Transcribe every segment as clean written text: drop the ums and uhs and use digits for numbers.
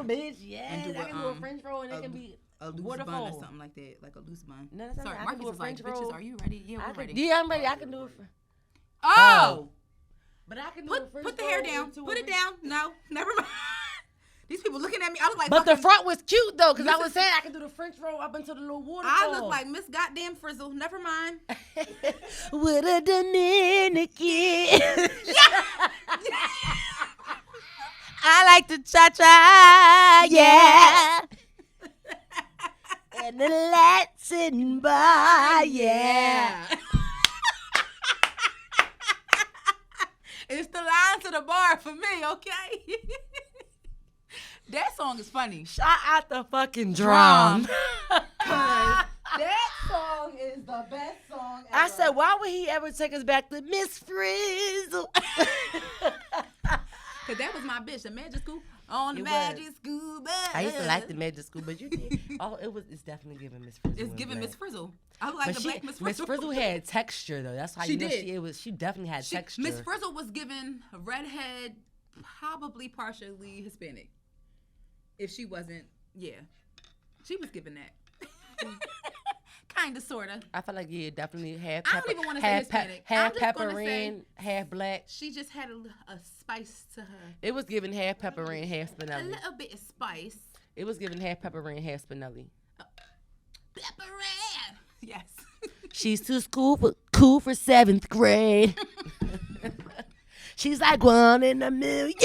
bitch. Yeah, I can do a French roll and it can be a loose waterfall bun or something like that, like a loose bun. No, that's Sorry, not. Marcus is like, bitches, are you ready? Yeah, we're ready. Yeah, I'm ready. I can do it. Oh! But I can do a French put the hair down. Put it down. No, never mind. These people looking at me. I look like. But the front was cute though, because I was saying I can do the French roll up into the little waterfall. I look like Miss Goddamn Frizzle. Never mind. With a Dominican. I like to cha-cha, yeah. And the Latin bar, yeah. It's the line to the bar for me, okay? That song is funny. Shout out the fucking drum. That song is the best song ever. I said, why would he ever take us back to Miss Frizzle? Because that was my bitch, the Magic School. On the Magic School bus. I used to like the Magic School, but you did. It's definitely giving Miss Frizzle. It's giving Miss Frizzle. I like the black Miss Frizzle. Miss Frizzle had texture, though. That's how you know she definitely had texture. Miss Frizzle was given a redhead, probably partially Hispanic. If she wasn't, she was given that. Kind of, sort of. I feel like, definitely half pepper. I don't even want to say Hispanic. Half pepper in, half black. She just had a spice to her. It was given half pepper in, half Spinelli. A little bit of spice. It was given half pepper in, half Spinelli. Pepper in. Yes. She's too cool for 7th grade. She's like 1 in a million.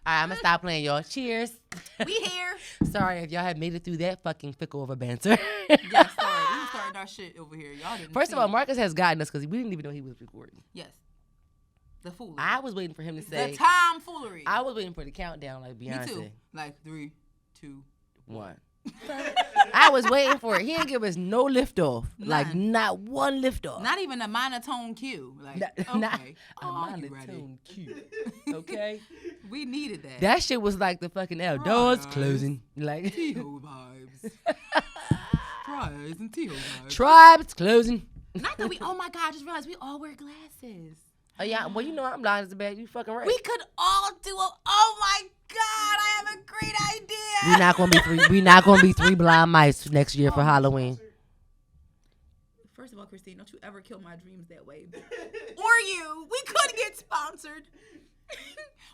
All right, I'm going to stop playing, y'all. Cheers. We here. Sorry if y'all had made it through that fucking fickle of a banter. Yeah, sorry. We started our shit over here. Y'all didn't First of all, Marcus has gotten us because we didn't even know he was recording. Yes. The foolery. I was waiting for him to say. The tomfoolery. I was waiting for the countdown like Beyonce. Me too. Like 3, 2, 1. I was waiting for it. He didn't give us no lift off. None. Like, not one lift off. Not even a monotone cue. Like, okay. A monotone cue. Okay? We needed that. That shit was like the fucking L. Doors closing. Like TEHO vibes. Tribes and TEHO vibes. Tribes closing. Not that oh my God, I just realized we all wear glasses. Oh, yeah. Well, you know I'm blind as a bat. You fucking right. We could all do oh my God, I have a great idea. We're not gonna be 3 blind mice next year for Halloween. First of all, Christine, don't you ever kill my dreams that way. Or you. We could get sponsored.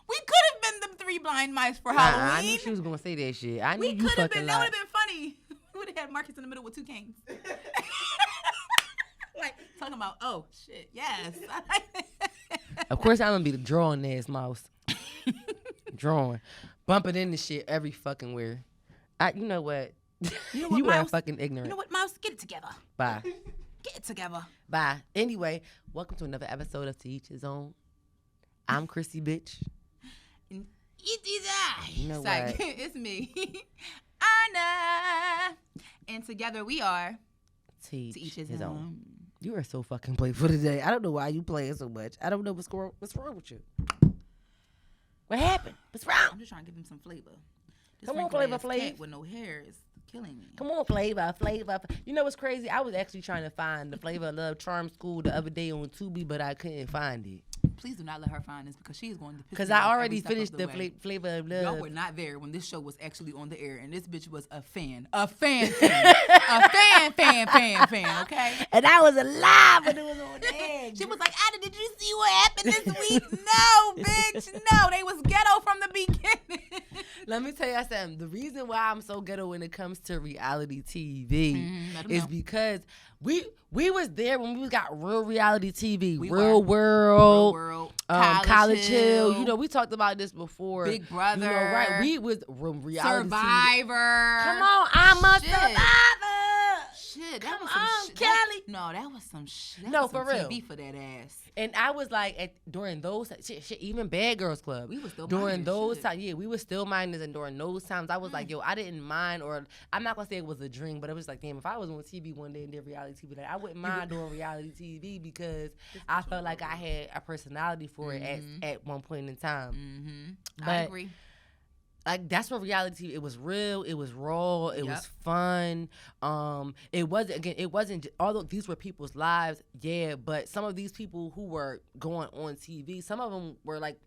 We could have been the 3 blind mice for Halloween. I knew she was gonna say that shit. I knew we you could have fucking been. That would have been funny. We would have had Marcus in the middle with 2 canes. Like talking about, oh shit, yes. Of course, I'm gonna be the drawing ass mouse. Drawing, bumping into shit every fucking where. You know what? You are fucking ignorant. You know what, mouse? Get it together. Bye. Get it together. Bye. Anyway, welcome to another episode of To Each His Own. I'm Chrissy, bitch. It is I. You know what? It's me, Anna, and together we are To Each His Own. You are so fucking playful today. I don't know why you playing so much. I don't know what's wrong with you. What happened? What's wrong? I'm just trying to give him some flavor. Come on, Flavor Flav. With no hair is killing me. Come on, Flavor. You know what's crazy? I was actually trying to find the Flavor of Love Charm School the other day on Tubi, but I couldn't find it. Please do not let her find this because she is going to piss me off. Because I already finished the Flavor of Love. Y'all were not there when this show was actually on the air, and this bitch was a fan. A fan. Okay? And I was alive when it was on the air. She was like, Ada, did you see what happened this week? No, bitch, no. They was ghetto from the beginning. Let me tell you something. The reason why I'm so ghetto when it comes to reality TV is because we was there when we got real reality TV, Real World, College Hill. You know, we talked about this before. Big Brother. You know, right? We was reality Survivor. TV. Come on, I'm a survivor. Shit, that was some shit. Kelly. No, that was some shit. No, for real. TV for that ass. And I was like, during those shit, even Bad Girls Club. We was still during those times. Yeah, we were still minders, and during those times, I was like, yo, I didn't mind, or I'm not gonna say it was a dream, but it was like, damn, if I was on TV one day and did reality TV, like, I wouldn't mind doing reality TV because I felt like I had a personality for it at one point in time. But I agree. Like, that's what reality, it was real, it was raw, it was fun. It wasn't, although these were people's lives, but some of these people who were going on TV, some of them were like,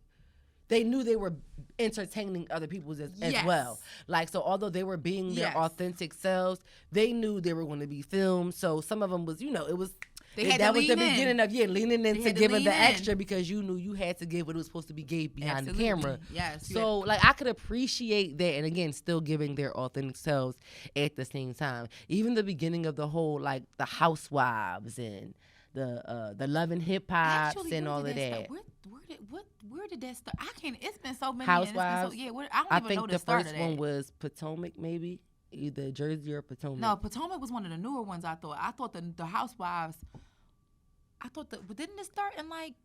they knew they were entertaining other people as well. Like, so although they were being their authentic selves, they knew they were going to be filmed. So some of them was, it was. That was the beginning of leaning into giving the extra because you knew you had to give what it was supposed to be gave behind the camera. Yes. So like I could appreciate that, and again, still giving their authentic selves at the same time. Even the beginning of the whole like the housewives and the Love and Hip Hops and all of that. Where did that start? I can't. It's been so many. Housewives. I don't even know the start of that. I think the first one was Potomac, maybe either Jersey or Potomac. No, Potomac was one of the newer ones. I thought the Housewives. But didn't it start in like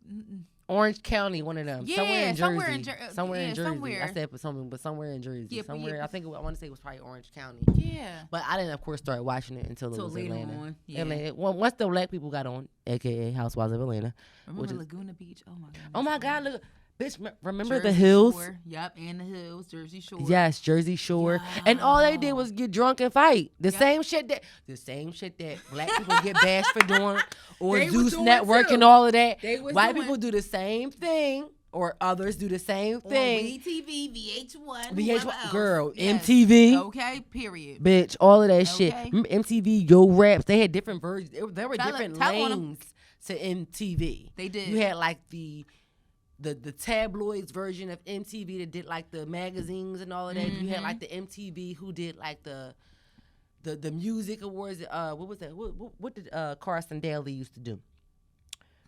Orange County? One of them. Yeah, somewhere in Jersey. Somewhere in Jersey. Somewhere. I said Potomac, but somewhere in Jersey. Yeah, somewhere. I think I want to say it was probably Orange County. Yeah. But I didn't, of course, start watching it until it was later Atlanta. on. Yeah. Atlanta. Once the black people got on, aka Housewives of Atlanta. Remember Laguna Beach? Oh my God. Oh my God! Look. Bitch, remember Jersey the hills? Shore. Yep, and the hills, Jersey Shore. Yes, Jersey Shore. Yeah. And all they did was get drunk and fight. The same shit that black people get bashed for doing, or Zeus Network too. And all of that. White people do the same thing, or others do the same thing. TV, VH1, VH1, girl, yes. MTV. Okay, period. Bitch, all of that shit. MTV, Yo Raps, they had different versions. There were different lanes to MTV. They did. You had like the tabloids version of MTV that did like the magazines and all of that. Mm-hmm. You had like the MTV who did like the music awards. What was that? What did Carson Daly used to do?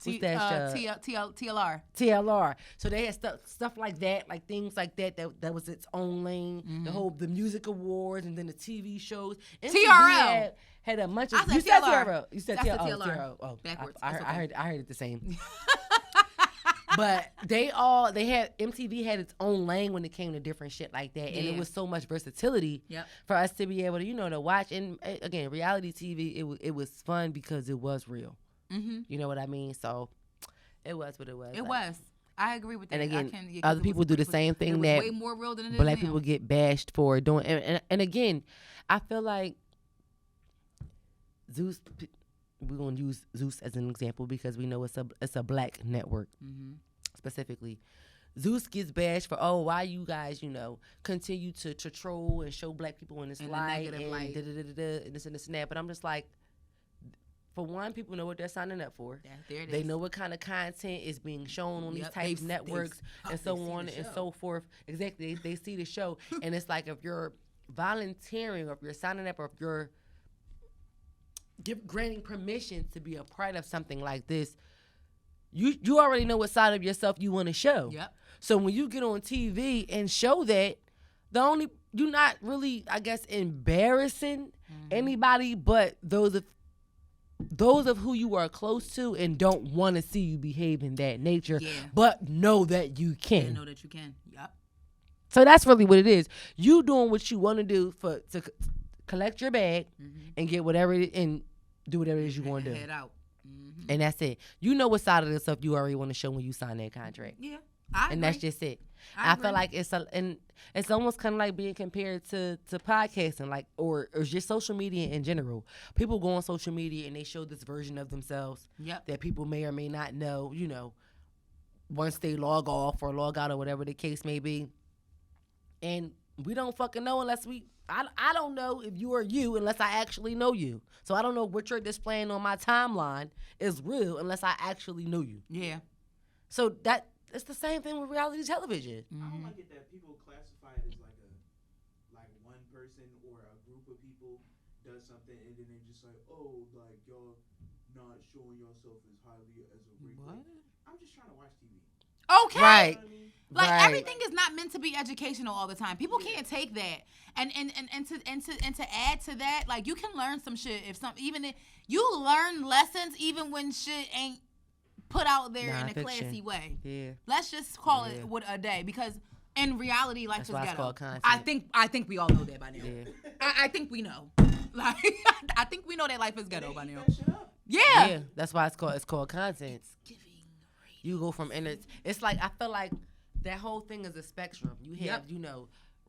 TLR. TLR. So they had stuff like that, like things like that was its own lane. Mm-hmm. The music awards and then the TV shows. MTV TRL had a bunch of. You said TRL. You said TRL. TRL. Oh, backwards. I heard it the same. But MTV had its own lane when it came to different shit like that. And it was so much versatility for us to be able to, to watch. And again, reality TV, it was fun because it was real. Mm-hmm. You know what I mean? So it was what it was. It was. I agree with that. And again, other people do the same thing that way more real than it is black now. People get bashed for doing. And again, I feel like Zeus. We're gonna use Zeus as an example because we know it's a black network, specifically. Zeus gets bashed for why you guys continue to troll and show black people in this light and this and that. But I'm just like, for one, people know what they're signing up for. Yeah, they know what kind of content is being shown on these types of networks and so on and so forth. Exactly, they see the show, and it's like if you're volunteering or if you're signing up or if you're granting permission to be a part of something like this, you already know what side of yourself you want to show. Yep. So when you get on TV and show that, you're not really, I guess, embarrassing anybody but those of who you are close to and don't want to see you behave in that nature, but know that you can. Yeah, know that you can. Yep. So that's really what it is. You doing what you want to do to collect your bag and get whatever it is and do whatever it is you want to do. Head out. And that's it. You know what side of the stuff you already want to show when you sign that contract. Yeah. And that's just it. I feel like it's almost kind of like being compared to podcasting, like or just social media in general. People go on social media and they show this version of themselves that people may or may not know, once they log off or log out or whatever the case may be. And we don't fucking know unless I don't know if you are you unless I actually know you. So I don't know what you're displaying on my timeline is real unless I actually know you. Yeah. So it's the same thing with reality television. I don't like it that people classify it as like one person or a group of people does something and then they just like, like y'all not showing yourself as highly as a group. What? I'm just trying to watch TV. Okay. Right. Like right. Everything is not meant to be educational all the time. People can't take that. And to add to that, like you can learn some shit you learn lessons even when shit ain't put out there in a classy way. Yeah. Let's just call it a day because in reality life is ghetto. It's called content. I think we all know that by now. Yeah. I think we know. Like I think we know that life is ghetto by now. Yeah. That's why it's called content. You go from it's like I feel like that whole thing is a spectrum. You have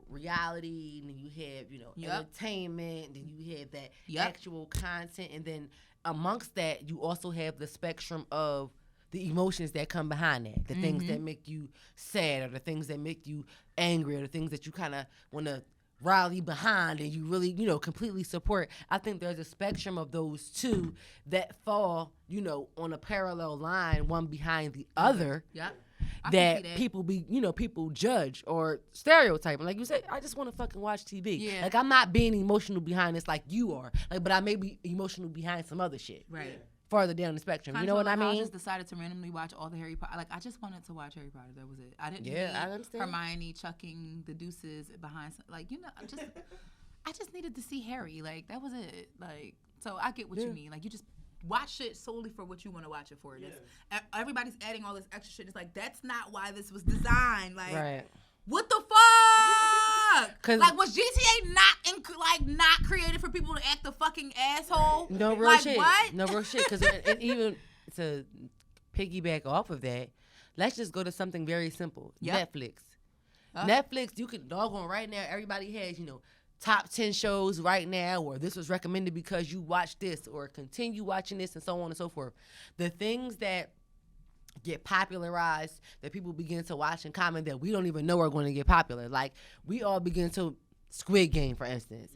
reality, and then you have entertainment, and then you have that actual content, and then amongst that you also have the spectrum of the emotions that come behind that, the things that make you sad, or the things that make you angry, or the things that you kind of want to rally behind and you really, completely support. I think there's a spectrum of those two that fall, on a parallel line, one behind the other. Yep. That people judge or stereotype. And like you said, I just want to fucking watch TV. Yeah. Like, I'm not being emotional behind this like you are. Like, but I may be emotional behind some other shit. Right. Farther down the spectrum. You know what I mean? I just decided to randomly watch all the Harry Potter. Like, I just wanted to watch Harry Potter. That was it. I didn't need I understand. Hermione chucking the deuces behind. I just needed to see Harry. Like, that was it. Like, so I get what you mean. Like, you just watch it solely for what you want to watch it for. Everybody's adding all this extra shit. It's like, that's not why this was designed. Like, right. What the fuck? Like, was GTA not created for people to act a fucking asshole? No real shit. What? No real shit. Because even to piggyback off of that, let's just go to something very simple. Netflix. Netflix, you can doggone right now. Everybody has, top 10 shows right now, or this was recommended because you watched this, or continue watching this, and so on and so forth. The things that get popularized, that people begin to watch and comment, that we don't even know are going to get popular. Like, we all begin to, Squid Game, for instance.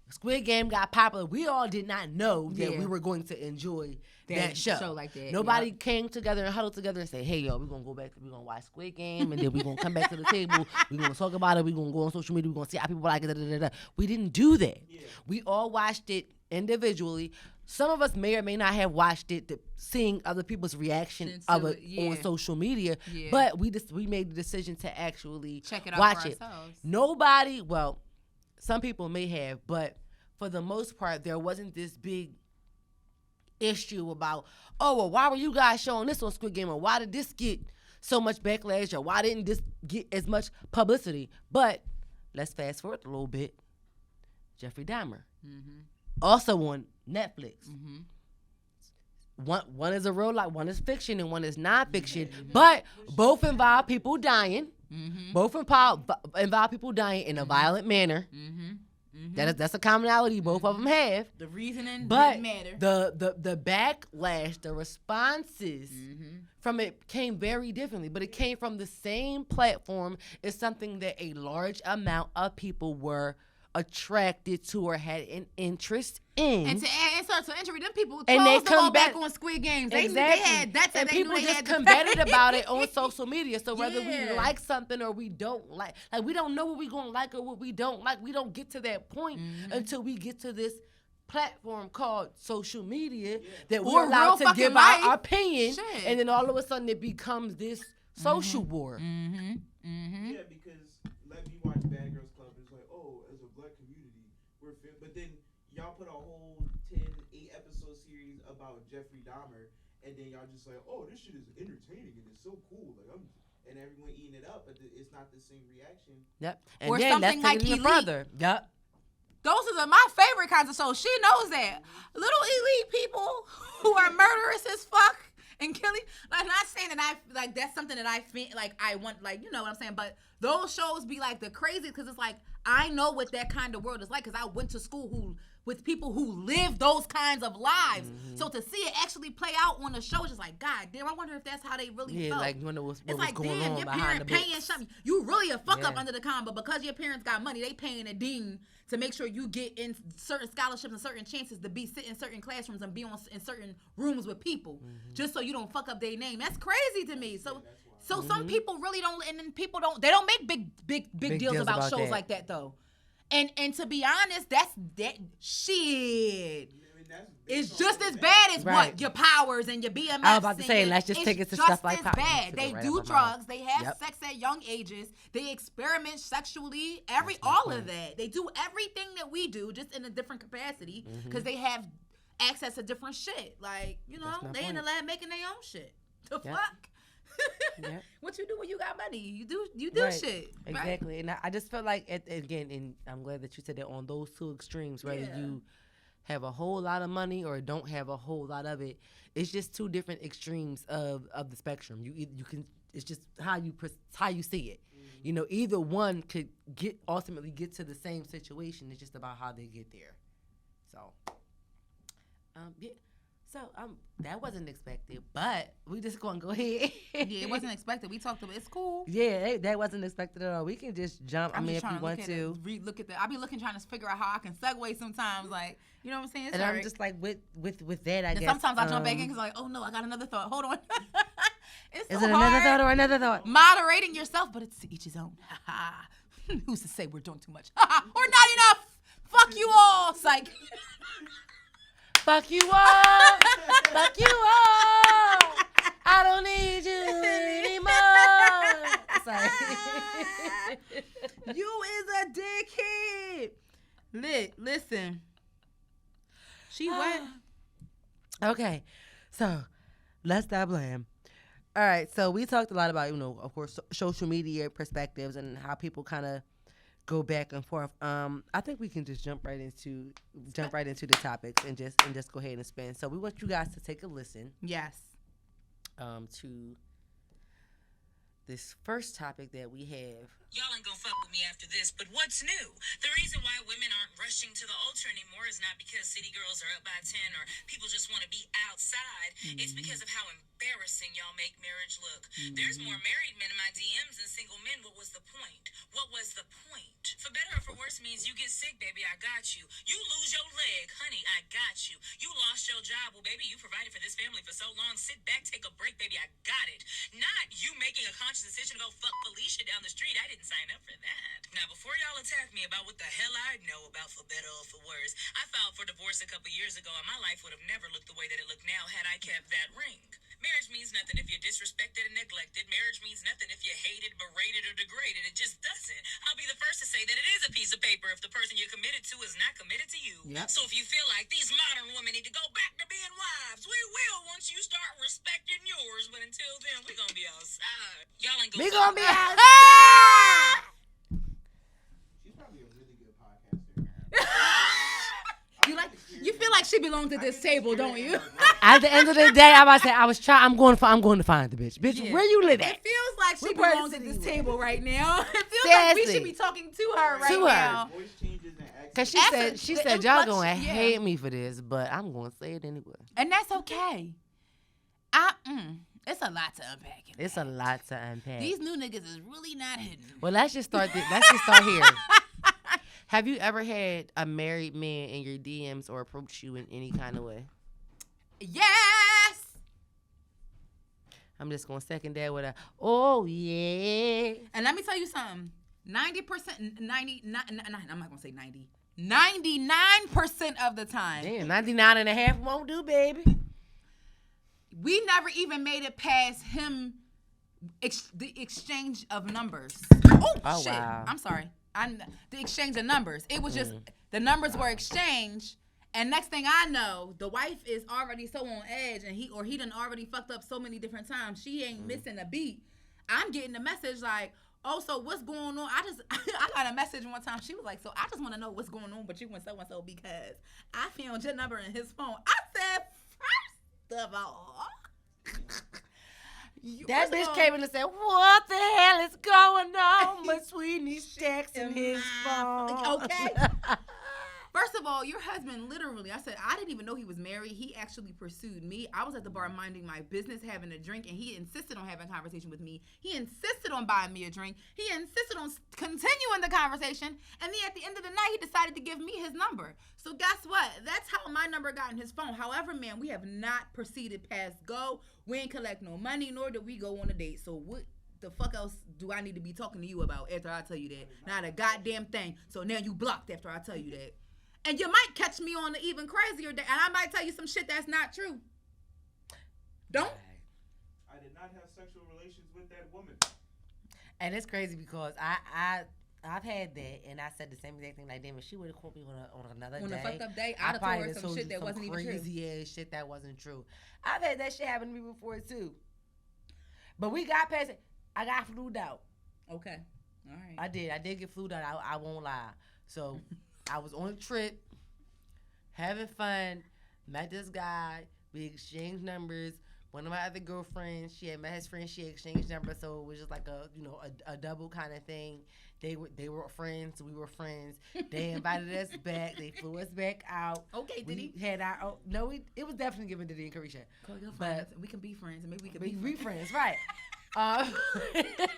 Squid Game got popular. We all did not know that we were going to enjoy that show. Like that. Nobody came together and huddled together and say, hey, yo, we're going to go back, we're going to watch Squid Game, and then we're going to come back to the table. We're going to talk about it. We're going to go on social media. We're going to see how people like it. Da, da, da, da. We didn't do that. Yeah. We all watched it individually. Some of us may or may not have watched it, seeing other people's reaction of it on social media, but we made the decision to actually check it out watch for it. Ourselves. Nobody, well, some people may have, but for the most part, there wasn't this big issue about, oh, well, why were you guys showing this on Squid Game, or why did this get so much backlash, or why didn't this get as much publicity? But let's fast forward a little bit. Jeffrey Dahmer, also on Netflix. One is a real life, one is fiction, and one is non-fiction, but both involve people dying. Both involve people dying in a violent manner. That's a commonality both of them have. The reasoning but didn't matter. The backlash, the responses from it came very differently, but it came from the same platform. It's something that a large amount of people were attracted to or had an interest in. And to add insult to injury, them people chose and they to go back on Squid Games. Exactly. They had that's and they people knew they just had combated about it on social media. So whether we Yeah. like something or we don't like we don't know what we gonna like or what we don't like. We don't get to that point until we get to this platform called social media that we're Or allowed real to give fucking our life. opinion, Shit. and then all of a sudden it becomes this social war. Yeah, because let me watch Bad Girls Club. It's like, oh, as a black community, but then y'all put a whole 8 episode series about Jeffrey Dahmer, and then y'all just like, oh, this shit is entertaining and it's so cool. Like, and everyone eating it up, but it's not the same reaction. Yep. And Or then something let's like take it even Elite. further. Yep. Those are my favorite kinds of shows. She knows that. Little elite people who are murderous as fuck and killing. Like, not saying that that's something that I feel like I want, like, you know what I'm saying? But those shows be like the crazy, because it's like, I know what that kind of world is like, because I went to school with people who live those kinds of lives. So to see it actually play out on the show, it's just like, God damn, I wonder if that's how they really felt. Like, you wonder what's It's like, going damn, on your behind parent the paying books. something. You really a fuck up under the con, but because your parents got money, they paying a dean to make sure you get in certain scholarships and certain chances to be sit in certain classrooms and be in certain rooms with people, just so you don't fuck up their name. That's crazy to me. So some people really don't, and then people don't. They don't make big deals about shows that. like that though. And to be honest, that shit. It's just as bad as what your powers and your BMS. I was about to say, let's just take it to stuff like just as bad. They do drugs. They have sex at young ages. They experiment sexually. All of that. They do everything that we do, just in a different capacity, because they have access to different shit. Like, you know, they in the lab making their own shit. The fuck. What you do when you got money? You do shit. Exactly. Right? And I just felt like, again, and I'm glad that you said that, on those two extremes, whether you have a whole lot of money or don't have a whole lot of it, it's just two different extremes of the spectrum. You can, it's just how you see it. You know, either one could ultimately get to the same situation. It's just about how they get there. So So that wasn't expected, but we just gonna go ahead. Yeah, it wasn't expected. We talked about it's cool. Yeah, that wasn't expected at all. We can just jump. I mean, if you want to. Look at that. I be trying to figure out how I can segue sometimes. Like, you know what I'm saying? It's and I'm just like with that, I guess. Sometimes I jump back in because like, oh no, I got another thought. Hold on. It's so Is it hard. another thought or another thought? Moderating yourself, but it's to each his own. Who's to say we're doing too much? Or not enough? Fuck you all, psych. Fuck you all. Fuck you all. I don't need you anymore. Sorry. You is a dickhead. Listen. She what? Okay. So, let's stop playing. All right. So, we talked a lot about, of course, social media perspectives and how people kind of go back and forth. I think we can just jump right into the topics and just go ahead and spin. So we want you guys to take a listen. Yes. To this first topic that we have. Y'all ain't gonna fuck with me after this, but what's new? The reason why women aren't rushing to the altar anymore is not because city girls are up by 10 or people just want to be outside. Mm-hmm. It's because of how embarrassing y'all make marriage look. Mm-hmm. There's more married men in my DMs than single men. What was the point? What was the point? For better or for worse means you get sick, baby, I got you. You lose your leg, honey, I got you. You lost your job, well, baby, you provided for this family for so long. Sit back, take a break, baby, I got it. Not you making a conscious decision to go fuck Felicia down the street. I didn't sign up for that. Now, before y'all attack me about what the hell I know about for better or for worse, I filed for divorce a couple years ago, and my life would have never looked the way that it looked now had I kept that ring. Marriage means nothing if you're disrespected and neglected. Marriage means nothing if you're hated, berated, or degraded. It just doesn't. I'll be the first to say that it is a piece of paper if the person you're committed to is not committed to you. Yep. So if you feel like these modern women need to go back to being wives, we will once you start respecting yours. But until then, we're going to be outside. Y'all ain't going to be outside. She's probably a really good podcaster. You feel like she belongs at this table, don't you? At the end of the day, I'm going to find the bitch. Bitch, yeah. Where you live at? It feels like she belongs at this table right now. It feels like we should be talking to her right now. Voice changes and because she said y'all gonna hate me for this, but I'm gonna say it anyway. And that's okay. It's a lot to unpack. It's a lot to unpack. These new niggas is really not hidden. Well, let's just start here. Have you ever had a married man in your DMs or approach you in any kind of way? Yes. I'm just going to second that with a, oh, yeah. And let me tell you something. 90%, I'm not going to say 90. 99% of the time. Damn, 99 and a half won't do, baby. We never even made it past him, the exchange of numbers. Oh shit. Wow. I'm sorry. The exchange of numbers. It was just the numbers were exchanged, and next thing I know, the wife is already so on edge, and he done already fucked up so many different times. She ain't missing a beat. I'm getting a message like, oh, so what's going on? I got a message one time. She was like, so I just want to know what's going on with you and so because I found your number in his phone. I said, first of all. That bitch came in and said, what the hell is going on between these stacks and his phone? Okay. First of all, your husband literally, I said, I didn't even know he was married. He actually pursued me. I was at the bar minding my business, having a drink, and he insisted on having a conversation with me. He insisted on buying me a drink. He insisted on continuing the conversation. And then at the end of the night, he decided to give me his number. So guess what? That's how my number got in his phone. However, man, we have not proceeded past go. We ain't collect no money, nor did we go on a date. So what the fuck else do I need to be talking to you about after I tell you that? Not a goddamn thing. So now you blocked after I tell you that. And you might catch me on an even crazier day, and I might tell you some shit that's not true. Don't. I did not have sexual relations with that woman. And it's crazy because I've had that, and I said the same exact thing. Like, damn, if she would have called me on another day, on a fucked up day, I'd have told her some shit that wasn't even true. Crazy ass shit that wasn't true. I've had that shit happen to me before too. But we got past it. I got flued out. Okay. All right. I did get flued out. I won't lie. So I was on a trip, having fun, met this guy, we exchanged numbers, one of my other girlfriends, she had met his friend. She exchanged numbers, so it was just like a double kind of thing. They were friends. We were friends. They invited us back. They flew us back out. Okay, did he? Had our no. It was definitely given Diddy and Carisha. Call your But friends. We can be friends, and maybe we can we be friends. friends, right? I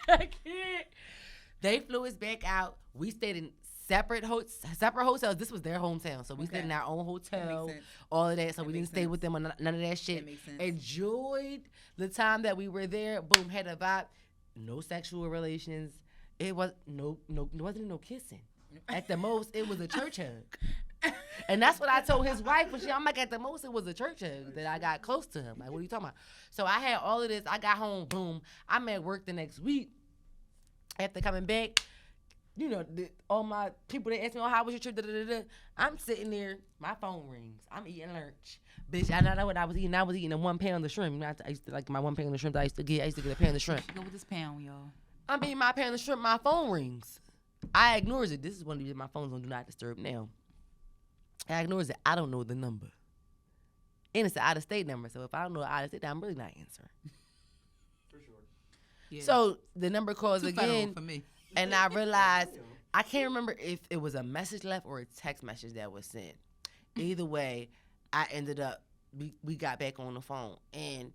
can't. They flew us back out. We stayed in separate hotels. This was their hometown, so we stayed in our own hotel. All of that, so we didn't stay with them on none of that shit. That makes sense. Enjoyed the time that we were there. Boom, had a vibe. No sexual relations. It was wasn't no kissing. At the most, it was a church hug. And that's what I told his wife. I'm like, at the most, it was a church hug that I got close to him. Like, what are you talking about? So I had all of this. I got home. Boom. I'm at work the next week. After coming back, all my people, they ask me, how was your trip? Da-da-da-da. I'm sitting there. My phone rings. I'm eating lunch. Bitch, I know what I was eating. I was eating a 1 pound of shrimp. I used to like my 1 pound of shrimp I used to get. I used to get a pound of shrimp. Go with this pound, y'all. I'm eating my pound of shrimp. My phone rings. I ignores it. This is one of my phones on Do Not Disturb now. I ignores it. I don't know the number. And it's an out-of-state number. So if I don't know out-of-state, I'm really not answering. For sure. Yeah. So the number calls Too again. federal for me. And I realized, I can't remember if it was a message left or a text message that was sent. Either way, I ended up, we got back on the phone. And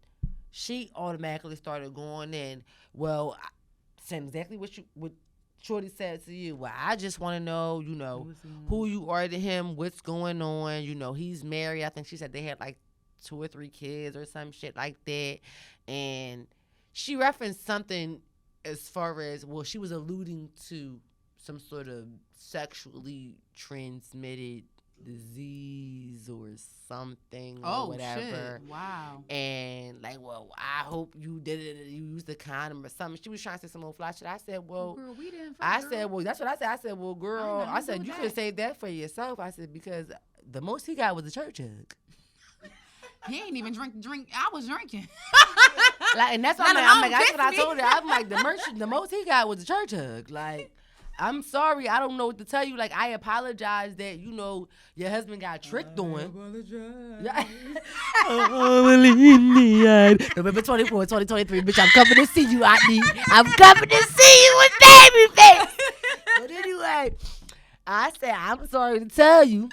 she automatically started going in, well, saying exactly what Shorty said to you. Well, I just want to know, who you are to him, what's going on. He's married. I think she said they had like 2 or 3 kids or some shit like that. And she referenced something as far as, well, she was alluding to some sort of sexually transmitted disease or something or whatever. Shit. Wow. And like, well, I hope you you used the condom or something. She was trying to say some old fly shit. I said, well, girl, we didn't well, that's what I said. I said, well, girl, I said, you could save that for yourself. I said, because the most he got was a church hug. He ain't even drink. I was drinking. Like, and that's what I'm like, that's what I told her. I'm like, the most he got was a church hug. Like, I'm sorry, I don't know what to tell you. Like, I apologize that, your husband got tricked on. I apologize. Believe me, November 24, 2023, bitch, I'm coming to see you, I'm coming to see you with baby face. But anyway, I said, I'm sorry to tell you,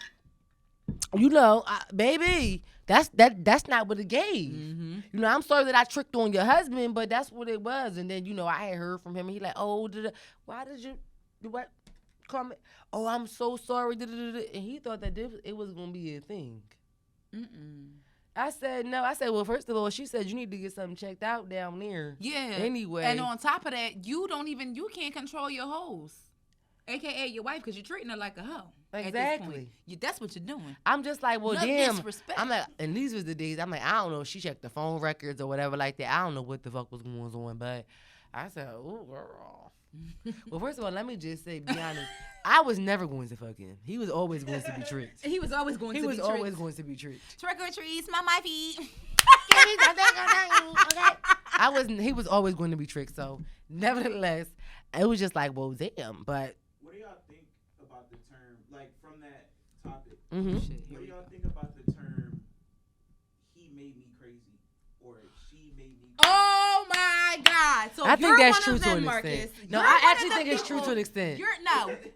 baby, that's not what it gave. Mm-hmm. I'm sorry that I tricked on your husband, but that's what it was. And then, I had heard from him, and he like, why did you, what, call me? Oh, I'm so sorry. And he thought that it was going to be a thing. Mm-mm. I said, no. I said, well, first of all, she said you need to get something checked out down there. Yeah. Anyway. And on top of that, you can't control your hoes. AKA your wife, because you're treating her like a hoe. Exactly. That's what you're doing. I'm just like, well, no damn. Disrespect. I'm like, and these was the days. I'm like, I don't know if she checked the phone records or whatever like that. I don't know what the fuck was going on, but I said, oh, girl. Well, first of all, let me just say, be honest. I was never going to fuck him. He was always going to be tricked. He was always going to be tricked. He was always going to be tricked. Trick or treat, smell my feet. Okay. He was always going to be tricked. So, nevertheless, it was just like, well, damn. But what do y'all think about the term, like from that topic? Mm-hmm. What do y'all think about the term, he made me crazy, or she made me crazy? Oh my God! So I think that's true to an Marcus. extent. No, I actually think it's true to an extent.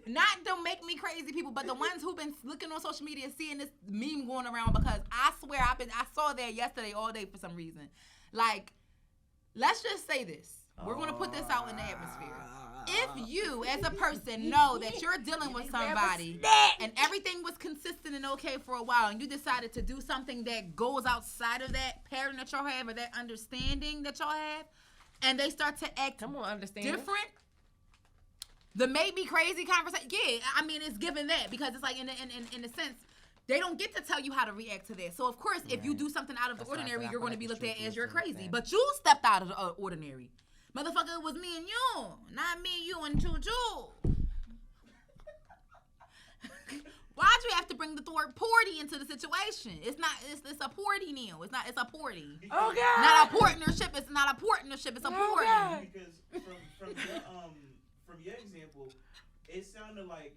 Not the make me crazy people, but the ones who've been looking on social media, seeing this meme going around. Because I swear, I saw that yesterday all day for some reason. Like, let's just say this. We're gonna put this out in the atmosphere. If you, as a person, know that you're dealing with somebody and everything was consistent and okay for a while, and you decided to do something that goes outside of that pattern that y'all have or that understanding that y'all have, and they start to act different, the make me crazy conversation, yeah, I mean, it's given that, because it's like, in a sense, they don't get to tell you how to react to that. So, of course, if you do something out of the ordinary, you're going to be looked at as you're crazy. But you stepped out of the ordinary. Motherfucker, it was me and you, not me, you, and Choo-Choo. Why'd you have to bring the word porty into the situation? It's a porty, Neil. It's a porty. Oh, God. Not a partnership. It's not a partnership. It's a porty. God. Because from your example, it sounded like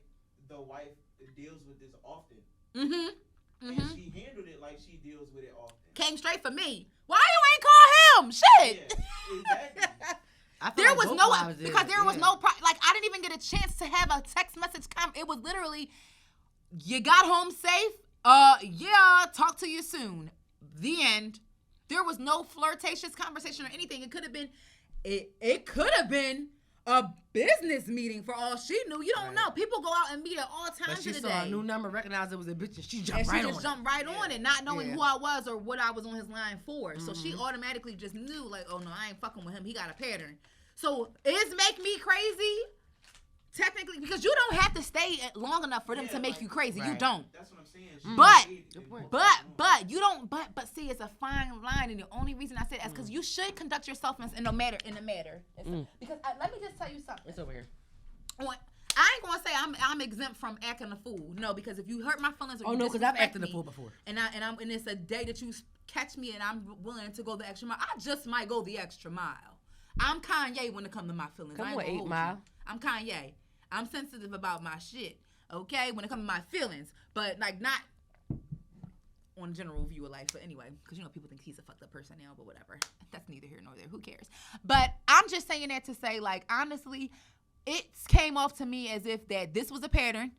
the wife deals with this often. Mm-hmm. And she handled it like she deals with it often. Came straight for me. Why you ain't call him. Shit. Yeah, exactly. I feel There like was both no, wives because did, there was yeah. no, like, I didn't even get a chance to have a text message. It was literally, you got home safe? Yeah, talk to you soon. The end. There was no flirtatious conversation or anything. It could have been, it could have been a business meeting for all she knew. You don't know. People go out and meet at all times But she of the saw day. a new number, recognized it was a bitch, and she And jumped she right just on jumped right on it, not knowing Yeah. who I was or what I was on his line for. So she automatically just knew, like, oh no, I ain't fucking with him. He got a pattern. So is make me crazy? Technically, because you don't have to stay long enough for them to make you crazy. You Right. don't. That's what I'm saying. But you don't. But see, it's a fine line, and the only reason I say that is because you should conduct yourself in a matter. Because let me just tell you something. It's over here. I ain't gonna say I'm exempt from acting a fool. No, because if you hurt my feelings, or Oh you no, because I've disrespect acted a me, fool before. and it's a day that you catch me and I'm willing to go the extra mile. I just might go the extra mile. I'm Kanye when it comes to my feelings. Come I ain't on, gonna 8 hold Mile. you. I'm Kanye. I'm sensitive about my shit. Okay, when it comes to my feelings, but like not on general view of life. But anyway, because people think he's a fucked up person now, but whatever. That's neither here nor there. Who cares? But I'm just saying that to say, like, honestly, it came off to me as if that this was a pattern,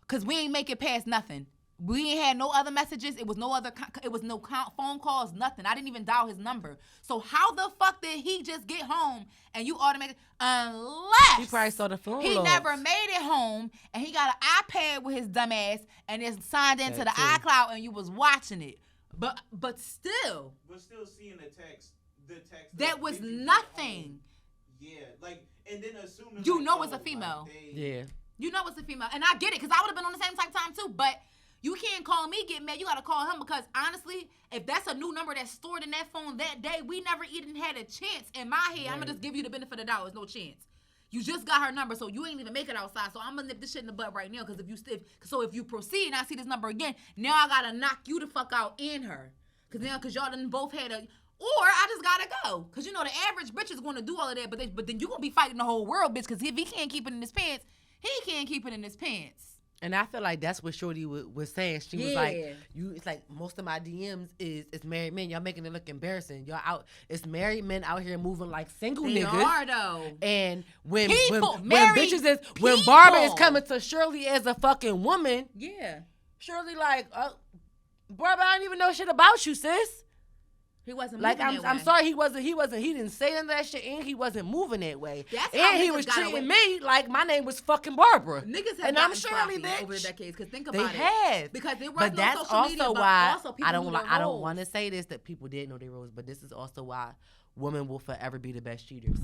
because we ain't make it past nothing. We ain't had no other messages. It was no other. It was no phone calls. Nothing. I didn't even dial his number. So how the fuck did he just get home and you automatically? Unless He probably saw the phone he logs. never made it home and he got an iPad with his dumb ass and it's signed into That the too. iCloud and you was watching it. But still, We're still seeing the text. that was did you get nothing. home? Yeah, like, and then assuming You like, know it's a like, female. Yeah. You know it's a female. And I get it, because I would have been on the same type time too. But you can't call me, get mad. You got to call him, because honestly, if that's a new number that's stored in that phone that day, we never even had a chance. In my head, I'm going to just give you the benefit of the doubt. There's no chance. You just got her number, so you ain't even make it outside. So I'm going to nip this shit in the butt right now, because if you proceed and I see this number again, now I got to knock you the fuck out and her. Because y'all done both had a... Or I just gotta go. Because the average bitch is going to do all of that, but then you going to be fighting the whole world, bitch, because if he can't keep it in his pants, he can't keep it in his pants. And I feel like that's what Shorty was saying. She was like, it's like most of my DMs it's married men. Y'all making it look embarrassing. Y'all out, it's married men out here moving like single They niggas. are, though. And when Married when Barbara is people. coming to Shirley as a fucking woman, Yeah. Shirley like, Barbara, I didn't even know shit about you, sis. He wasn't Like, moving that I'm way. sorry, he didn't say none of that shit, and he wasn't moving that way. That's how and he niggas was got treating away. me like my name was fucking Barbara. Niggas have and gotten I'm Shirley, sloppy bitch. over the decades, because think They about it. have. Because there was But no that's social also media, but why also people I don't knew like. their I don't roles. want to say this that people did know their roles, but this is also why women will forever be the best cheaters.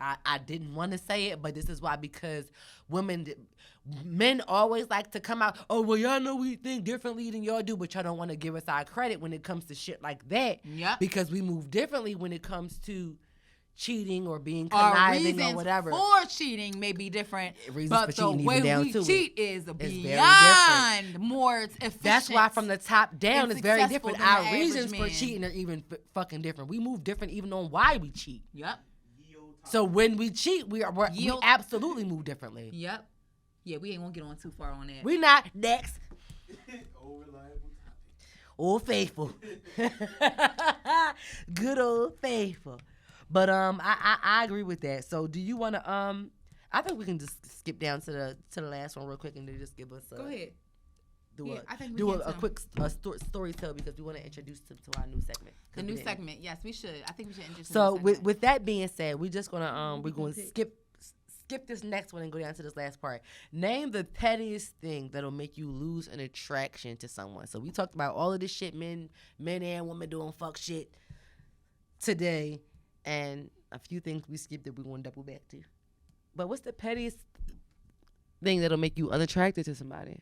I didn't want to say it, but this is why, because men always like to come out, oh, well, y'all know we think differently than y'all do, but y'all don't want to give us our credit when it comes to shit like that. Yep. Because we move differently when it comes to cheating or being Our conniving reasons or whatever. for cheating may be different, Reasons but for the cheating way even down we to cheat it is very beyond more efficient. That's why from the top down and it's very successful different. than the Our average reasons for man. cheating are even fucking different. We move different even on why we cheat. Yep. So when we cheat, we absolutely move differently. Yep. Yeah, we ain't gonna get on too far on that. We not next. Old reliable topic. Old faithful. Good old faithful. But I agree with that. So do you want to I think we can just skip down to the last one real quick and then just give us Go ahead. I think we do can a too. quick story tell, because we want to introduce to our new segment. The new segment. Yes, we should. I think we should introduce. So the new segment. with that being said, we're just gonna we're going to skip this next one and go down to this last part. Name the pettiest thing that'll make you lose an attraction to someone. So we talked about all of this shit, men and women doing fuck shit today, and a few things we skipped that we want to double back to. But what's the pettiest thing that'll make you unattracted to somebody?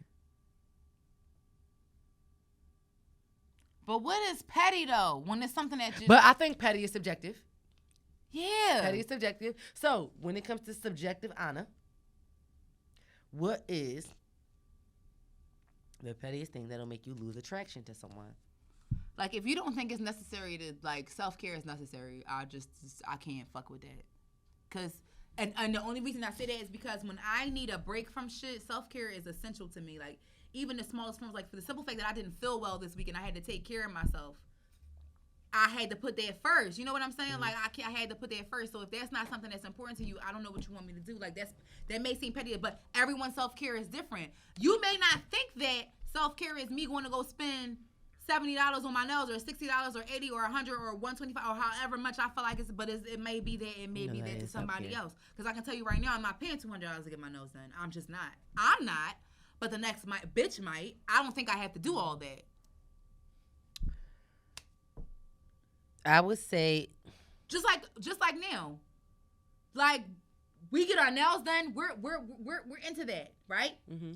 But what is petty though? When it's something that But I think petty is subjective. yeah. Petty is subjective. So when it comes to subjective honor, what is the pettiest thing that'll make you lose attraction to someone? Like, if you don't think it's necessary to, like, self-care is necessary, I can't fuck with that. Cause and the only reason I say that is because when I need a break from shit, self-care is essential to me. Like, even the smallest forms, like, for the simple fact that I didn't feel well this week and I had to take care of myself, I had to put that first. You know what I'm saying? Like I had to put that first. So if that's not something that's important to you, I don't know what you want me to do. Like that may seem petty, but everyone's self-care is different. You may not think that self-care is me going to go spend $70 on my nails, or $60 or $80 or $100 or $125 or however much I feel like it's. But it may be that, it may be that to somebody else. Because I can tell you right now, I'm not paying $200 to get my nails done. I'm just not. I'm not. But the next bitch might. I don't think I have to do all that. I would say, just like now, like we get our nails done. We're into that, right? Mm-hmm.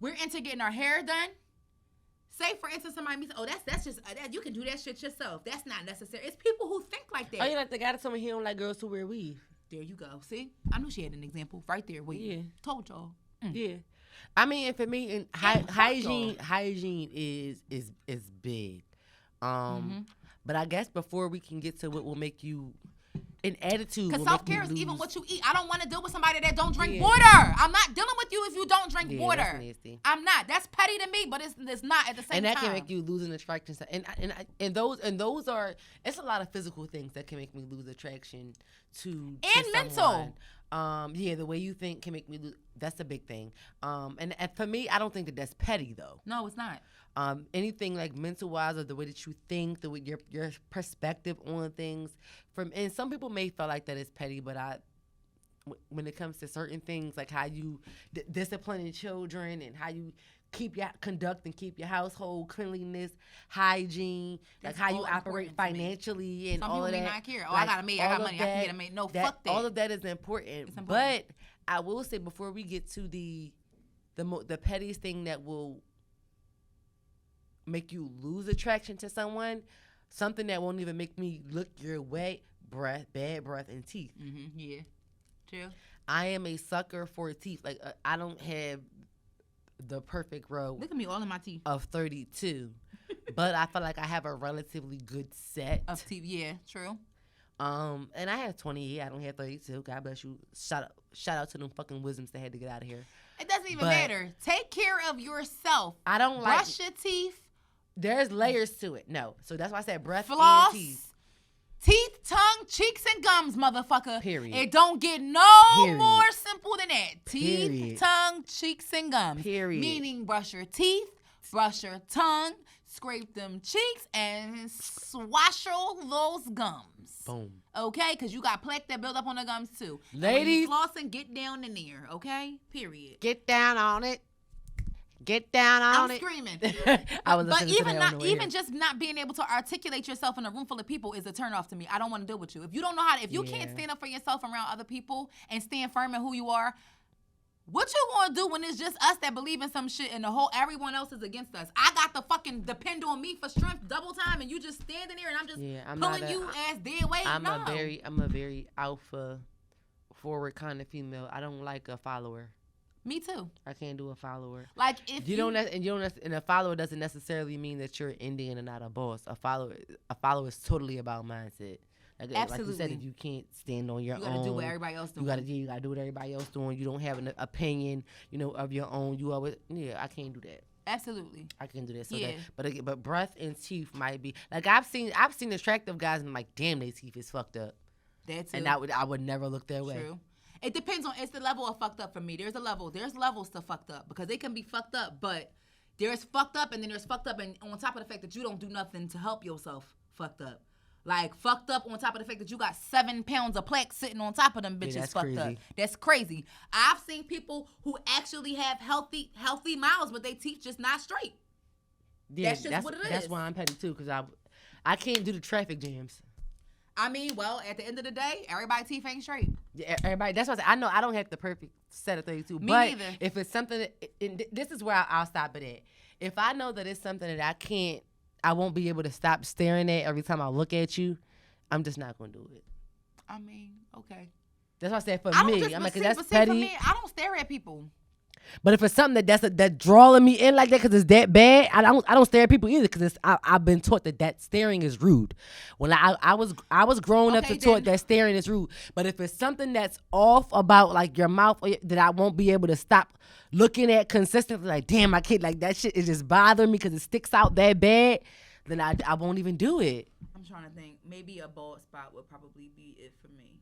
We're into getting our hair done. Say for instance, somebody meets, that's just you can do that shit yourself. That's not necessary. It's people who think like that. Oh, you like the guy that told me he don't like girls who wear weave. There you go. See, I knew she had an example right there. Told y'all. Yeah. I mean, for me, and hygiene is big. But I guess before we can get to what will make you an attitude, because self-care is even what you eat. I don't want to deal with somebody that don't drink water. I'm not dealing with you if you don't drink water. That's nasty. I'm not. That's petty to me, but it's not at the same time. And that can make you lose an attraction. And those are, it's a lot of physical things that can make me lose attraction to mental. The way you think can make me lose. That's a big thing. And for me, I don't think that that's petty though. No, it's not. Anything like mental wise, or the way that you think, the way your perspective on things, and some people may feel like that is petty, but when it comes to certain things like how you disciplining children and how you keep your household cleanliness, hygiene, that's like how you operate financially and all of that. Some people may not care. I got a maid, I got money, I can get a maid. No, fuck that. All of that is important. But I will say, before we get to the pettiest thing that will make you lose attraction to someone, something that won't even make me look your way, bad breath, and teeth. Mm-hmm. Yeah, true. I am a sucker for teeth. Like I don't have the perfect row. Look at me, all in my teeth. Of 32, but I feel like I have a relatively good set of teeth. Yeah, true. And I have 28. I don't have 32. God bless you. Shout out to them fucking wisdoms that had to get out of here. It doesn't even matter. Take care of yourself. I don't brush your teeth. There's layers to it. No. So that's why I said breath, floss, and teeth. Teeth, tongue, cheeks, and gums, motherfucker. Period. It don't get no more simple than that. Teeth, Period. Tongue, cheeks, and gums. Period. Meaning brush your teeth, brush your tongue, scrape them cheeks, and swashel those gums. Boom. Okay? Because you got plaque that build up on the gums, too. Ladies. Flossing, get down in there. Okay? Period. Get down on it. Get down on it. I'm screaming. I was but even just not being able to articulate yourself in a room full of people is a turnoff to me. I don't want to deal with you. If you don't know how to, if you can't stand up for yourself around other people and stand firm in who you are, what you gonna do when it's just us that believe in some shit and everyone else is against us? I got to fucking depend on me for strength double time, and you just standing there and I'm just pulling you ass dead weight. I'm a very alpha forward kind of female. I don't like a follower. Me too. I can't do a follower. Like if and a follower doesn't necessarily mean that you're Indian and not a boss. A follower is totally about mindset. Absolutely. Like you said, if you can't stand on your own, you gotta do what everybody else doing. You gotta do what everybody else doing. You don't have an opinion, of your own. You always, I can't do that. Absolutely. I can do that. So but breath and teeth might be like I've seen attractive guys and I'm like, damn, their teeth is fucked up. That's and I would never look their way. True. It depends on, it's the level of fucked up for me. There's levels to fucked up because they can be fucked up, but there's fucked up and then there's fucked up, and on top of the fact that you don't do nothing to help yourself fucked up. Like fucked up on top of the fact that you got 7 pounds of plaque sitting on top of them bitches fucked crazy. Up. That's crazy. I've seen people who actually have healthy mouths, but they teeth just not straight. Yeah, that's just what it is. That's why I'm petty too, because I can't do the traffic jams. I mean, well, at the end of the day, everybody's teeth ain't straight. Yeah, everybody. That's what I know. I don't have the perfect set of 32. Me but neither. If it's something, this is where I'll stop it at. If I know that it's something that I won't be able to stop staring at every time I look at you, I'm just not going to do it. I mean, okay. That's what I said for me. I'm like, that's petty. For me, I don't stare at people. But if it's something that's drawing me in like that because it's that bad, I don't stare at people either because I've been taught that staring is rude. When I was grown up to taught that staring is rude. But if it's something that's off about like your mouth that I won't be able to stop looking at consistently, like damn, I can't, like that shit is just bothering me because it sticks out that bad. then I won't even do it. I'm trying to think. Maybe a bald spot would probably be it for me.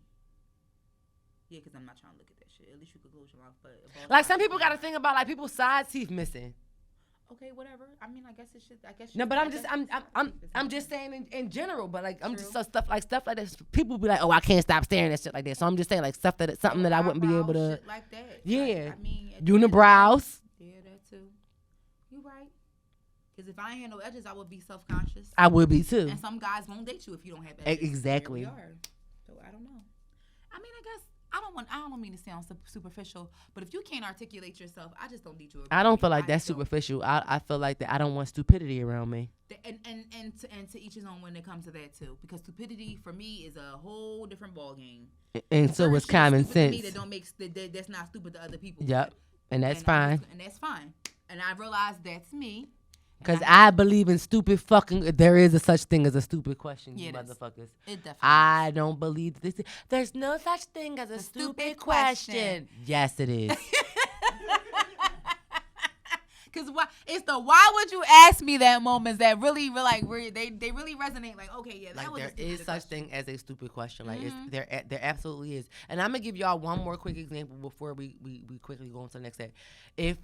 Yeah, because I'm not trying to look at that shit. At least you could close your mouth. But Like some people got to think about like people's side teeth missing. Okay, whatever. I mean, I guess it should. No, but I'm just saying in general. But like I'm just stuff like that. People be like, oh, I can't stop staring at shit like that. So I'm just saying like something that I wouldn't be able to. Shit like that. Yeah. Like, I mean, unibrows. Yeah, that too. You right. Because if I ain't had no edges, I would be self-conscious. I would be too. And some guys won't date you if you don't have edges. Exactly. Here we are. So I don't know. I mean, I guess I don't mean to sound superficial, but if you can't articulate yourself, I just don't need you. I don't feel like that's superficial. I feel like that I don't want stupidity around me. And to each his own when it comes to that too, because stupidity for me is a whole different ball game. And so it's common sense. To me that don't make that's not stupid to other people. Yep, and that's fine. And that's fine. And I realized that's me. Because I believe in stupid fucking. There is a such thing as a stupid question, you motherfuckers. It definitely. I don't believe this. There's no such thing as a stupid question. Yes, it is. Because it's the why would you ask me that moments that really they really resonate. Like, okay, yeah, that like was there a stupid is such question. thing as a stupid question. Like there absolutely is. And I'm gonna give y'all one more quick example before we quickly go on to the next step. If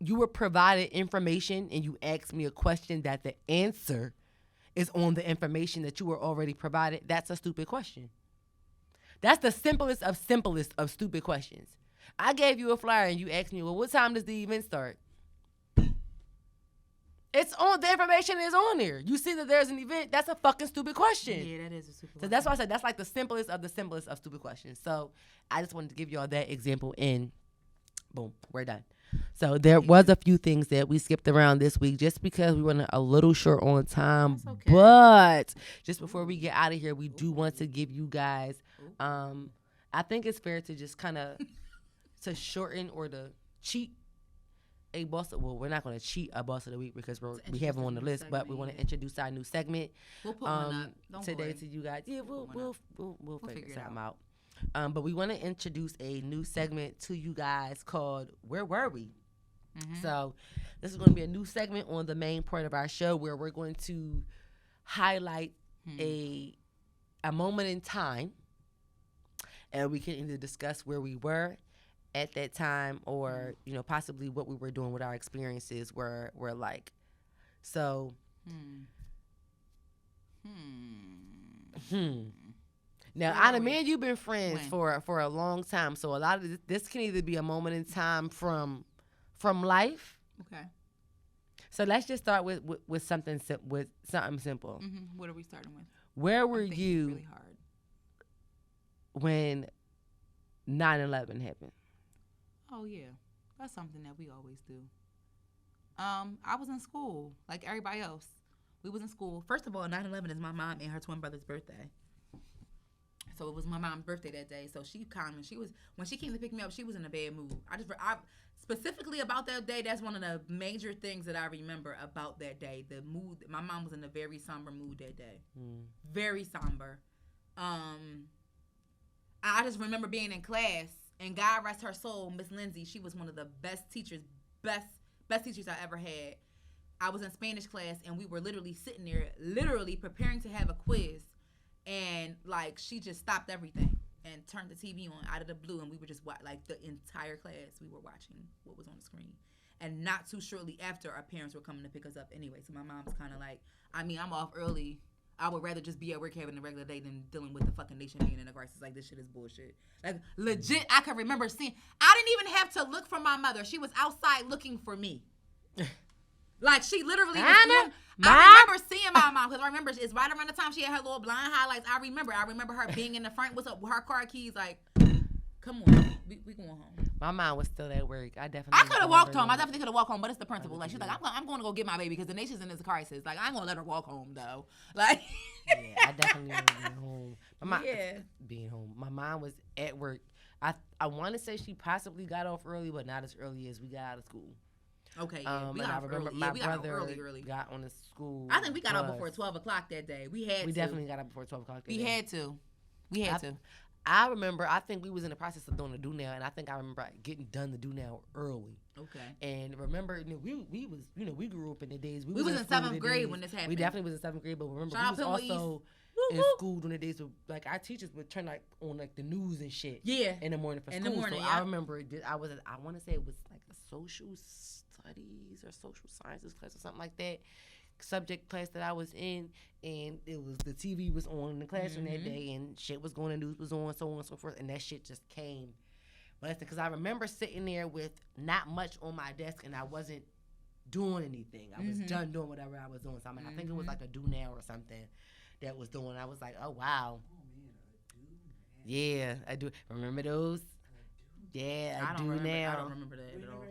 you were provided information and you asked me a question that the answer is on the information that you were already provided, that's a stupid question. That's the simplest of stupid questions. I gave you a flyer and you asked me, well, what time does the event start? It's on, the information is on there. You see that there's an event, that's a fucking stupid question. Yeah, that is a stupid question. So that's why I said that's like the simplest of stupid questions. So I just wanted to give y'all that example and boom, we're done. So there was a few things that we skipped around this week just because we were a little short on time. Okay. But just before we get out of here, we do want to give you guys, I think it's fair to just kind of to shorten or to cheat a boss. Well, we're not going to cheat a boss of the week because we have them on the list, but we want to introduce our new segment. We'll put one up. Today worry. To you guys. Yeah, we'll figure something out. But we want to introduce a new segment to you guys called Where Were We? Mm-hmm. So this is going to be a new segment on the main part of our show where we're going to highlight a moment in time, and we can either discuss where we were at that time or, possibly what we were doing, what our experiences were like. So, Now, Anna, me and you've been friends for a long time, so a lot of this can either be a moment in time from life. Okay. So let's just start with something simple. Mm-hmm. What are we starting with? Where were you really hard. When 9/11 happened? Oh yeah, that's something that we always do. I was in school like everybody else. We was in school. First of all, 9/11 is my mom and her twin brother's birthday. So it was my mom's birthday that day. So when she came to pick me up, she was in a bad mood. I specifically about that day, that's one of the major things that I remember about that day. The mood, my mom was in a very somber mood that day. Very somber. I just remember being in class, and God rest her soul, Miss Lindsay, she was one of the best teachers I ever had. I was in Spanish class, and we were literally sitting there, preparing to have a quiz. And like she just stopped everything and turned the TV on out of the blue, and we were just like the entire class we were watching what was on the screen. And not too shortly after, our parents were coming to pick us up anyway. So my mom's kind of like, I'm off early. I would rather just be at work having a regular day than dealing with the fucking nation being in a crisis. Like, this shit is bullshit. Like, legit, I can remember seeing. I didn't even have to look for my mother. She was outside looking for me. Like, she literally was I remember seeing my mom, because I remember it's right around the time she had her little blind highlights. I remember her being in the front with her car keys, like, come on, we going home. My mom was still at work. I could have walked home. I definitely could have walked home, but it's the principle. Like, she's like, I'm going to go get my baby because the nation's in this crisis. Like, I ain't going to let her walk home, though. Like, yeah, I definitely want to be home. Being home. My mom was at work. I want to say she possibly got off early, but not as early as we got out of school. Okay, yeah. We got off early. My brother got on the school. I think we got up before 12 o'clock that day. We definitely got up before 12 o'clock that day. We had to. I remember, I think we was in the process of doing the do now, and I think I remember getting done the do now early. Okay. And remember, we was, we grew up in the days. We was in 7th grade when this happened. We definitely was in 7th grade, but remember, Shout we out was Pimble also East. in school during the days of, like, our teachers would turn, like, on, like, the news and shit. Yeah. In the morning for In school. the morning, so yeah. I remember, I want to say it was, like, a social studies or social sciences class or something like that. Subject class that I was in, and it was the TV was on in the classroom that day, and shit was going, the news was on, so on and so forth, and that shit just came. But that's because I remember sitting there with not much on my desk, and I wasn't doing anything. I was done doing whatever I was doing. So I think it was like a do now or something that was doing. I was like, oh wow, yeah, I do. Remember those? Yeah, I do now. I don't remember that at all.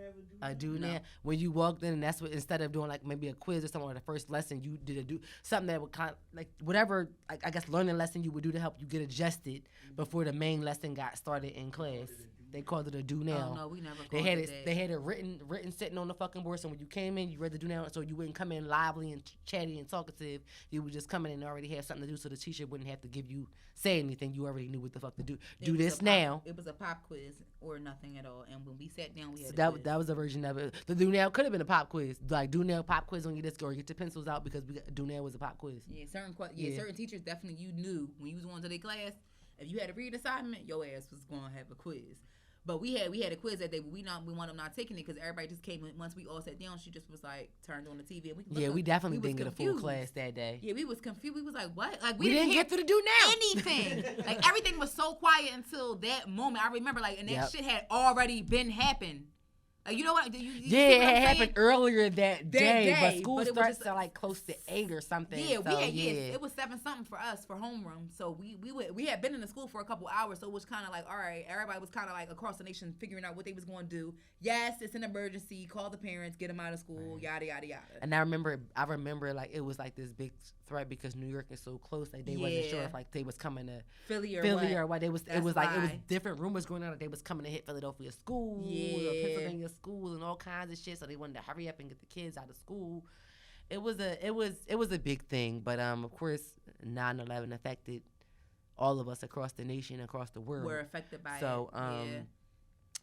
I do now. When you walked in, and that's what, instead of doing like maybe a quiz or something, or the first lesson, you did something that would kind of, like, whatever, like, I guess learning lesson you would do to help you get adjusted before the main lesson got started in class. They called it a do now. Oh no, we never called They had it it. that. They had it written sitting on the fucking board. So when you came in, you read the do now. So you wouldn't come in lively and chatty and talkative. You would just come in and already have something to do, so the teacher wouldn't have to say anything. You already knew what the fuck to do. Do this now. It was a pop quiz or nothing at all. And when we sat down, we had That was a version of it. The do now could have been a pop quiz, like do now pop quiz on your desk, or get your pencils out because do now was a pop quiz. Yeah, certain teachers definitely, you knew when you was going to their class, if you had a read assignment, your ass was going to have a quiz. But we had a quiz that day, but we wound up not taking it because everybody just came in. Once we all sat down, she just was like turned on the TV. And we definitely didn't get a full class that day. Yeah, we was confused. We was like, what? Like we didn't get to the do now anything. Like everything was so quiet until that moment. I remember, like, and that shit had already been happened. You know what? You it had happened earlier that day, but school but starts at like close to 8 or something. Yeah, so, it was 7 something for us for homeroom. So we had been in the school for a couple hours, so it was kind of like, all right, everybody was kind of like across the nation figuring out what they was going to do. Yes, it's an emergency. Call the parents, get them out of school, yada yada yada. And I remember like it was like this big threat because New York is so close. Like they wasn't sure if like they was coming to Philly or what. It was different rumors going on that they was coming to hit Philadelphia schools or Pennsylvania schools and all kinds of shit. So they wanted to hurry up and get the kids out of school. It was a big thing, but of course 9/11 affected all of us across the nation, across the world. We're affected by it. So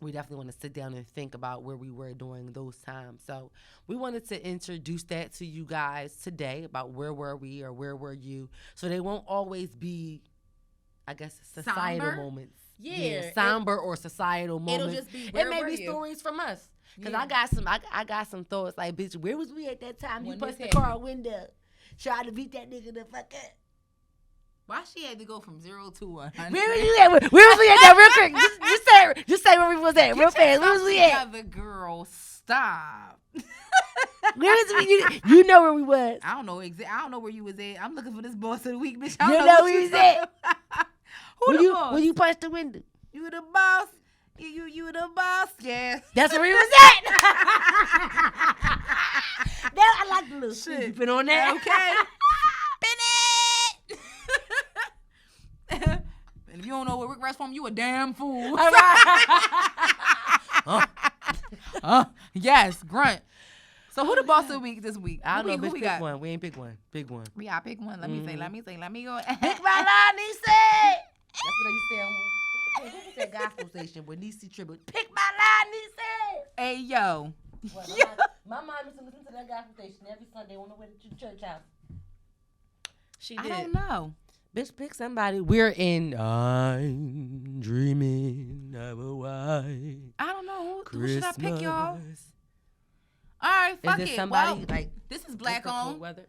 we definitely want to sit down and think about where we were during those times. So we wanted to introduce that to you guys today about where were we or where were you. So they won't always be, I guess, societal moments. Yeah, somber or societal moments. It'll just be where it may were be you? stories from us. Because Yeah. I got some thoughts like, bitch, where was we at that time? When You punched the this car window, tried to beat that nigga the fuck up. Why she had to go from 0 to 100? Where was we at? Where was we at now? Real quick. Just say where we was at. Real fast. Where was we at? The girl, stop. Where was we? You know where we was. I don't know I don't know where you was at. I'm looking for this boss of the week, bitch. You know where we was at. Who the boss? When you punched the window. You the boss. You the boss. Yes. That's where we was at. I like the little shit you put on that. Okay. And if you don't know what Rick Ross from, you a damn fool. All right. Yes, grunt. So who the boss of the week this week? I don't know, who bitch, we pick got? one. We ain't pick one. Pick one. We gotta pick one. Let me go. Pick my line, Niecy. That's what they used to say on what was that gospel station where Niecy tribute. Pick my line, Niecy. Hey, yo. Well, my mom used to listen to that gospel station every Sunday on the way to the church house. She did. I don't know. Bitch, pick somebody. We're in I'm dreaming of a white I don't know. Who Christmas. should I pick, y'all? All right, fuck Is it. it somebody Well, like this is black cold on. weather?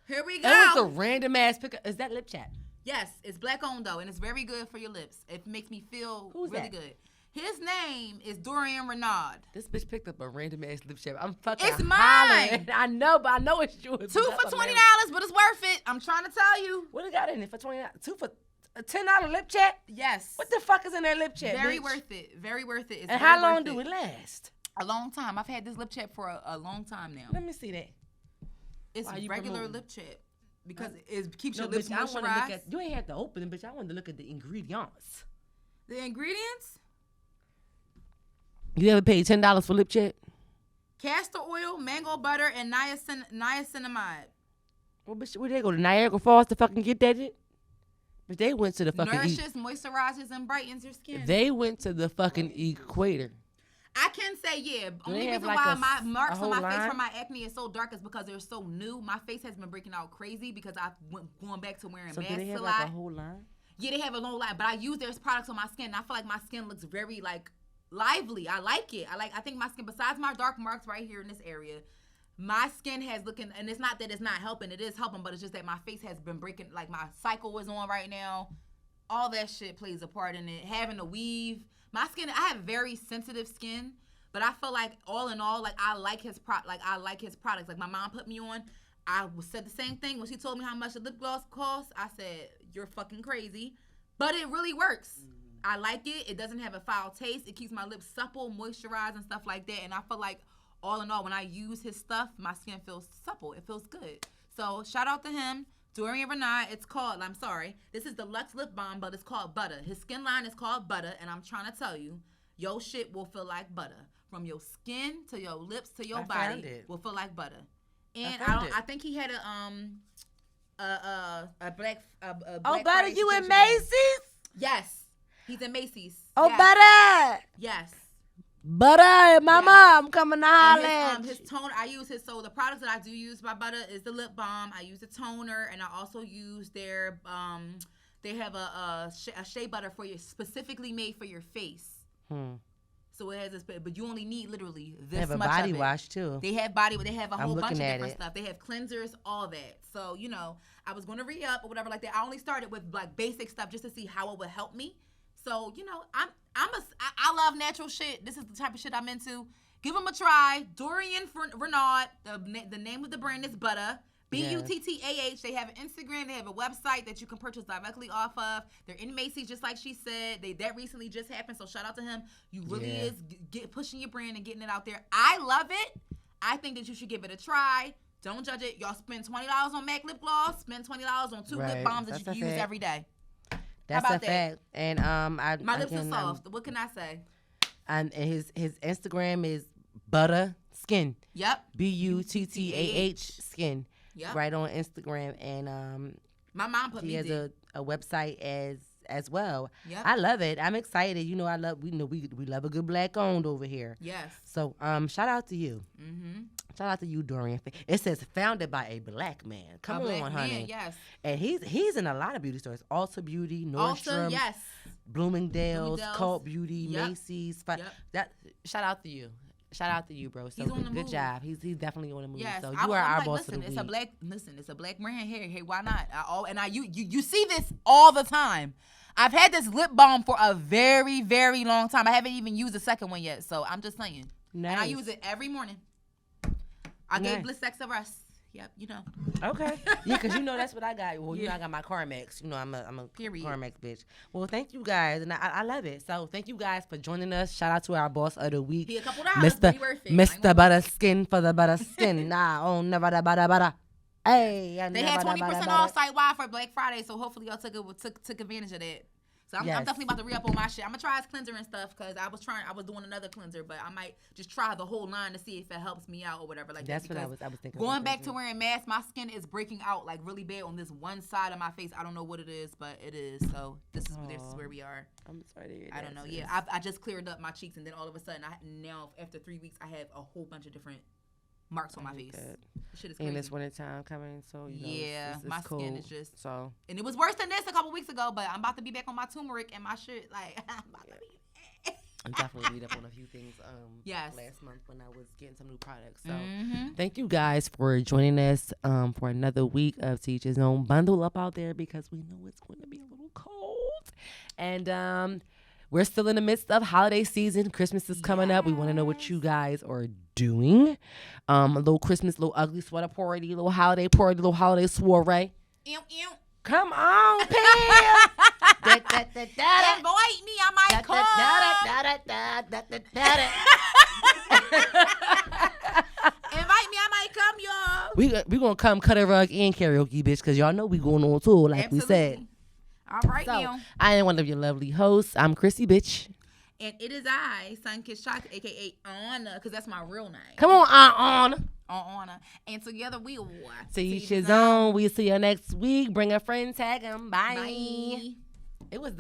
Here we That was a go. random ass pick. Is that lip chat? Yes, it's black on though, and it's very good for your lips. It makes me feel Who's really that? good. His name is Dorian Renaud. This bitch picked up a random ass lip chat. I'm fucking It's mine. hollering. I know, but I know it's yours. 2 for $20, but it's worth it. I'm trying to tell you. What it got in it for $20? 2 for a $10 lip chat? Yes. What the fuck is in that lip chat? Very bitch? worth it. Very worth it. It's And very how long worth do it last? A long time. I've had this lip chat for a long time now. Let me see that. It's Why you regular promoting? lip chat because it keeps No, your lips bitch, I want to look moisturized. at. You ain't have to open it, bitch. I wanted to look at the ingredients. The ingredients: You ever paid $10 for lip chat? castor oil, mango butter, and niacinamide. Well, bitch, where they go to Niagara Falls to fucking get that shit? They went to the fucking nourishes, moisturizes, and brightens your skin. They went to the fucking equator. I can say, yeah. Only reason like why my marks on my face line? from my acne is so dark is because they're so new. My face has been breaking out crazy because I've going back to wearing masks do they have a like lot. a whole line? Yeah, they have a whole line, but I use their products on my skin. And I feel like my skin looks very like lively. I like it. I think my skin, besides my dark marks right here in this area, my skin has looking, and it's not that it's not helping. It is helping, but it's just that my face has been breaking. Like my cycle is on right now. All that shit plays a part in it. Having a weave, my skin. I have very sensitive skin. But I feel like all in all, like I like his products. Like my mom put me on. I said the same thing when she told me how much the lip gloss costs. I said, "You're fucking crazy," but it really works. I like it. It doesn't have a foul taste. It keeps my lips supple, moisturized, and stuff like that. And I feel like all in all, when I use his stuff, my skin feels supple. It feels good. So shout out to him, Dorian Renard. It's called. I'm sorry. This is the Luxe Lip Balm, but it's called Butter. His skin line is called Butter, and I'm trying to tell you, your shit will feel like butter. From your skin to your lips to your body will feel like butter. And I think he had a black Butter, Friday you in situation. Macy's? Yes. He's in Macy's. Oh, yes. Butter. Yes. Butter, mama, Yes. I'm coming to holler at And his toner, I use his, so the products that I do use by Butter is the lip balm. I use the toner, and I also use their, they have a shea butter for you, specifically made for your face. So it has this, but you only need literally this much. They have a body wash too. They have they have a whole bunch of different it. stuff. They have cleansers, all that. So, you know, I was going to re-up or whatever like that. I only started with like basic stuff just to see how it would help me. So, you know, I love natural shit. This is the type of shit I'm into. Give them a try. Dorian Renard. The name of the brand is Butter. Buttah. They have an Instagram. They have a website that you can purchase directly off of. They're in Macy's, just like she said. That recently just happened, so shout out to him. You really is pushing your brand and getting it out there. I love it. I think that you should give it a try. Don't judge it. Y'all spend $20 on MAC lip gloss. Spend $20 on two lip balms that you can use every day. That's How about a fact. And my lips are soft. What can I say? And his Instagram is Butter Skin. Yep. Buttah Skin. Yep. Right on Instagram, and my mom put he me has there. a website as well. Yep. I love it. I'm excited. You know, we love a good black owned over here. Yes. So shout out to you. Mm-hmm. Shout out to you, Dorian. It says founded by a black man. Come on, honey. Man, yes. And he's in a lot of beauty stores. Ulta Beauty, Nordstrom, yes. Bloomingdale's, Cult Beauty, Yep. Macy's. Yep. Shout out to you. Shout out to you, bro. So He's on the good move. job. He's definitely on the move. Yes. So I'm you are our like, boss of the it's week. it's a black brand here. Hey, why not? You see this all the time. I've had this lip balm for a very, very long time. I haven't even used the second one yet. So I'm just saying. Nice. And I use it every morning. I gave Bliss Sex a rest. Yep, you know. Okay. Yeah, because you know that's what I got. Well, you know I got my CarMax. You know I'm a Period. CarMax bitch. Well, thank you guys, and I love it. So thank you guys for joining us. Shout out to our boss of the week, He a couple dollars, but he worth it. Mr. Butter Skin for the butter skin. Nah, oh never the butter. Hey, They had 20% off site wide for Black Friday, so hopefully y'all took advantage of that. So I'm definitely about to re-up on my shit. I'm gonna try his cleanser and stuff because I was doing another cleanser, but I might just try the whole line to see if it helps me out or whatever. Like that's that. what I was thinking. Going back to wearing masks, my skin is breaking out like really bad on this one side of my face. I don't know what it is, but it is. So this is where we are. I'm sorry to hear that. I don't know. Yeah, I just cleared up my cheeks, and then all of a sudden, now after 3 weeks, I have a whole bunch of different marks on my face. Shit is crazy. And it's winter time coming, so you know, it's my cold, skin is just so. And it was worse than this a couple weeks ago, but I'm about to be back on my turmeric and my shit. Like I'm about to be. I'm definitely read up on a few things. Yes. Last month when I was getting some new products. So thank you guys for joining us for another week of Teach His Own. Bundle up out there because we know it's going to be a little cold, and we're still in the midst of holiday season. Christmas is coming up. We want to know what you guys are doing. A little Christmas, little ugly sweater party, little holiday party, little holiday soiree. Ew, ew. Come on, Pam. Invite me, I might come. Invite me, I might come, y'all. We gonna come cut a rug and karaoke, bitch, because y'all know we going on tour, like Absolutely. we said. All right, So, now. I am one of your lovely hosts. I'm Chrissy, bitch. And it is I, Sun Kiss Chocolate, a.k.a. Anna, because that's my real name. Come on, Aunt. on honor. And together we will. To each his own. We'll see you next week. Bring a friend, tag him. Bye. Bye. It was